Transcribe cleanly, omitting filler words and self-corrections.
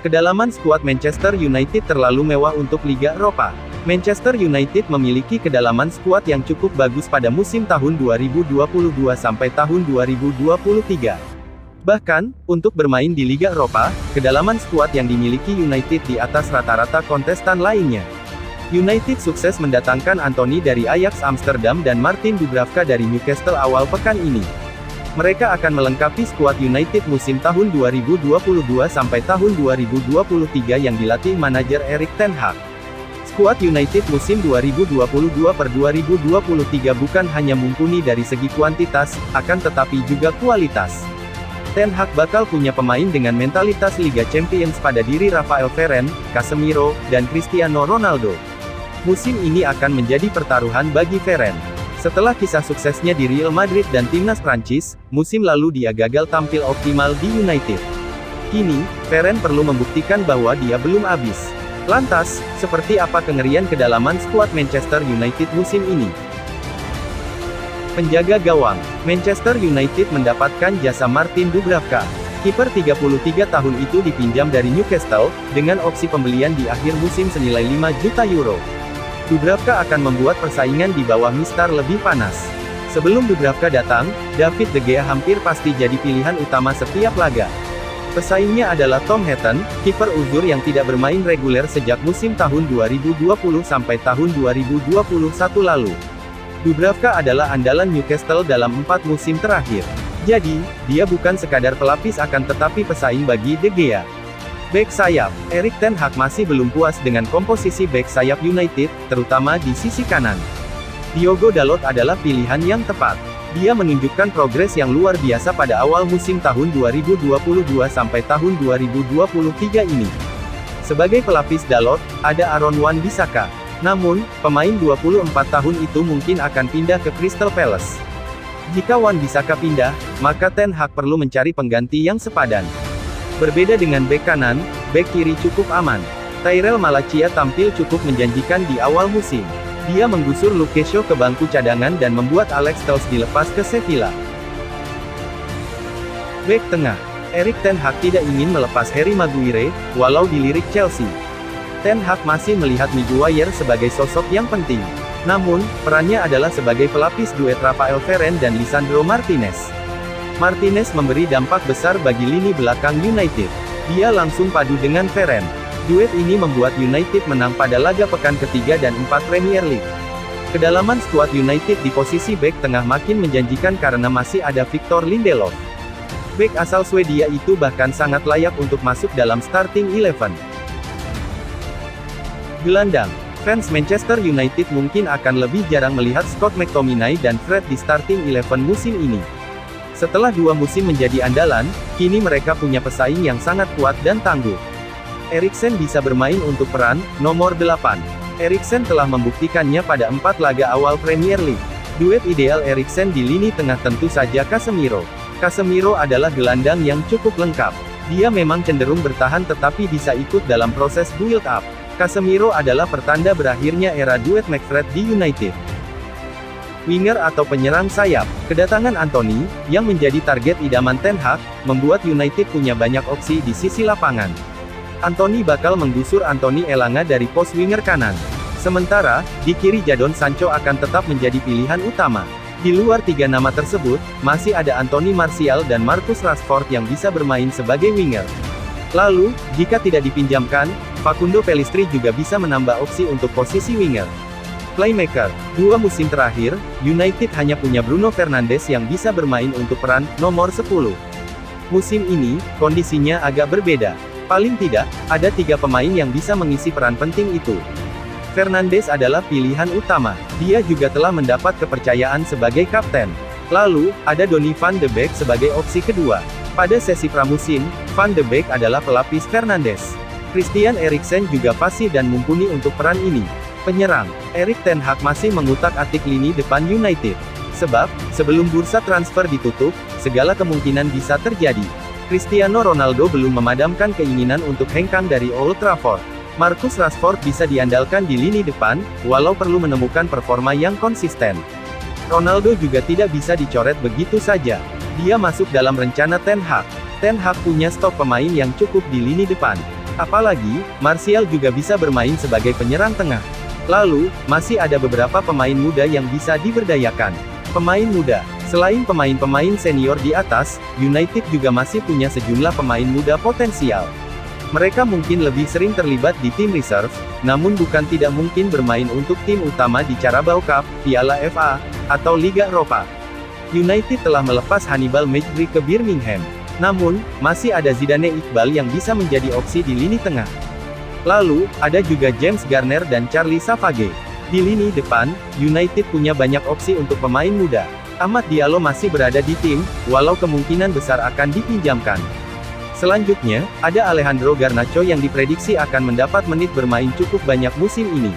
Kedalaman skuad Manchester United terlalu mewah untuk Liga Eropa. Manchester United memiliki kedalaman skuad yang cukup bagus pada musim tahun 2022 sampai tahun 2023. Bahkan, untuk bermain di Liga Eropa, kedalaman skuad yang dimiliki United di atas rata-rata kontestan lainnya. United sukses mendatangkan Anthony dari Ajax Amsterdam dan Martin Dubravka dari Newcastle awal pekan ini. Mereka akan melengkapi skuad United musim tahun 2022 sampai tahun 2023 yang dilatih manajer Erik ten Hag. Skuad United musim 2022-2023 bukan hanya mumpuni dari segi kuantitas, akan tetapi juga kualitas. Ten Hag bakal punya pemain dengan mentalitas Liga Champions pada diri Rafael Varane, Casemiro, dan Cristiano Ronaldo. Musim ini akan menjadi pertaruhan bagi Varane. Setelah kisah suksesnya di Real Madrid dan timnas Prancis, musim lalu dia gagal tampil optimal di United. Kini, Varane perlu membuktikan bahwa dia belum habis. Lantas, seperti apa kengerian kedalaman skuad Manchester United musim ini? Penjaga gawang, Manchester United mendapatkan jasa Martin Dubravka. Kiper 33 tahun itu dipinjam dari Newcastle, dengan opsi pembelian di akhir musim senilai 5 juta euro. Dubravka akan membuat persaingan di bawah Mistar lebih panas. Sebelum Dubravka datang, David De Gea hampir pasti jadi pilihan utama setiap laga. Pesaingnya adalah Tom Heaton, kiper uzur yang tidak bermain reguler sejak musim tahun 2020 sampai tahun 2021 lalu. Dubravka adalah andalan Newcastle dalam 4 musim terakhir. Jadi, dia bukan sekadar pelapis akan tetapi pesaing bagi De Gea. Bek sayap, Erik ten Hag masih belum puas dengan komposisi bek sayap United, terutama di sisi kanan. Diogo Dalot adalah pilihan yang tepat. Dia menunjukkan progres yang luar biasa pada awal musim tahun 2022 sampai tahun 2023 ini. Sebagai pelapis Dalot, ada Aaron Wan-Bissaka. Namun, pemain 24 tahun itu mungkin akan pindah ke Crystal Palace. Jika Wan-Bissaka pindah, maka ten Hag perlu mencari pengganti yang sepadan. Berbeda dengan bek kanan, bek kiri cukup aman. Tyrell Malacia tampil cukup menjanjikan di awal musim. Dia menggusur Luke Shaw ke bangku cadangan dan membuat Alex Telles dilepas ke Sevilla. Bek tengah, Erik ten Hag tidak ingin melepas Harry Maguire, walau dilirik Chelsea. Ten Hag masih melihat Maguire sebagai sosok yang penting. Namun, perannya adalah sebagai pelapis duet Rafael Varane dan Lisandro Martinez. Martinez memberi dampak besar bagi lini belakang United. Dia langsung padu dengan Varane. Duet ini membuat United menang pada laga pekan ketiga dan 4 Premier League. Kedalaman skuad United di posisi bek tengah makin menjanjikan karena masih ada Victor Lindelof. Bek asal Swedia itu bahkan sangat layak untuk masuk dalam starting 11. Gelandang, fans Manchester United mungkin akan lebih jarang melihat Scott McTominay dan Fred di starting 11 musim ini. Setelah 2 musim menjadi andalan, kini mereka punya pesaing yang sangat kuat dan tangguh. Eriksen bisa bermain untuk peran nomor 8. Eriksen telah membuktikannya pada 4 laga awal Premier League. Duet ideal Eriksen di lini tengah tentu saja Casemiro. Casemiro adalah gelandang yang cukup lengkap. Dia memang cenderung bertahan tetapi bisa ikut dalam proses build up. Casemiro adalah pertanda berakhirnya era duet McFred di United. Winger atau penyerang sayap, kedatangan Anthony, yang menjadi target idaman ten Hag, membuat United punya banyak opsi di sisi lapangan. Anthony bakal menggusur Anthony Elanga dari pos winger kanan. Sementara, di kiri Jadon Sancho akan tetap menjadi pilihan utama. Di luar 3 nama tersebut, masih ada Anthony Martial dan Marcus Rashford yang bisa bermain sebagai winger. Lalu, jika tidak dipinjamkan, Facundo Pellistri juga bisa menambah opsi untuk posisi winger. Playmaker, 2 musim terakhir, United hanya punya Bruno Fernandes yang bisa bermain untuk peran nomor 10. Musim ini, kondisinya agak berbeda. Paling tidak, ada 3 pemain yang bisa mengisi peran penting itu. Fernandes adalah pilihan utama. Dia juga telah mendapat kepercayaan sebagai kapten. Lalu, ada Donny van de Beek sebagai opsi kedua. Pada sesi pramusim, Van de Beek adalah pelapis Fernandes. Christian Eriksen juga fasih dan mumpuni untuk peran ini. Penyerang, Erik ten Hag masih mengutak-atik lini depan United. Sebab, sebelum bursa transfer ditutup, segala kemungkinan bisa terjadi. Cristiano Ronaldo belum memadamkan keinginan untuk hengkang dari Old Trafford. Marcus Rashford bisa diandalkan di lini depan, walau perlu menemukan performa yang konsisten. Ronaldo juga tidak bisa dicoret begitu saja. Dia masuk dalam rencana Ten Hag. Ten Hag punya stok pemain yang cukup di lini depan. Apalagi, Martial juga bisa bermain sebagai penyerang tengah. Lalu, masih ada beberapa pemain muda yang bisa diberdayakan. Pemain muda. Selain pemain-pemain senior di atas, United juga masih punya sejumlah pemain muda potensial. Mereka mungkin lebih sering terlibat di tim reserve, namun bukan tidak mungkin bermain untuk tim utama di Carabao Cup, Piala FA, atau Liga Eropa. United telah melepas Hannibal Mejbri ke Birmingham. Namun, masih ada Zidane Iqbal yang bisa menjadi opsi di lini tengah. Lalu, ada juga James Garner dan Charlie Savage. Di lini depan, United punya banyak opsi untuk pemain muda. Amad Diallo masih berada di tim, walau kemungkinan besar akan dipinjamkan. Selanjutnya, ada Alejandro Garnacho yang diprediksi akan mendapat menit bermain cukup banyak musim ini.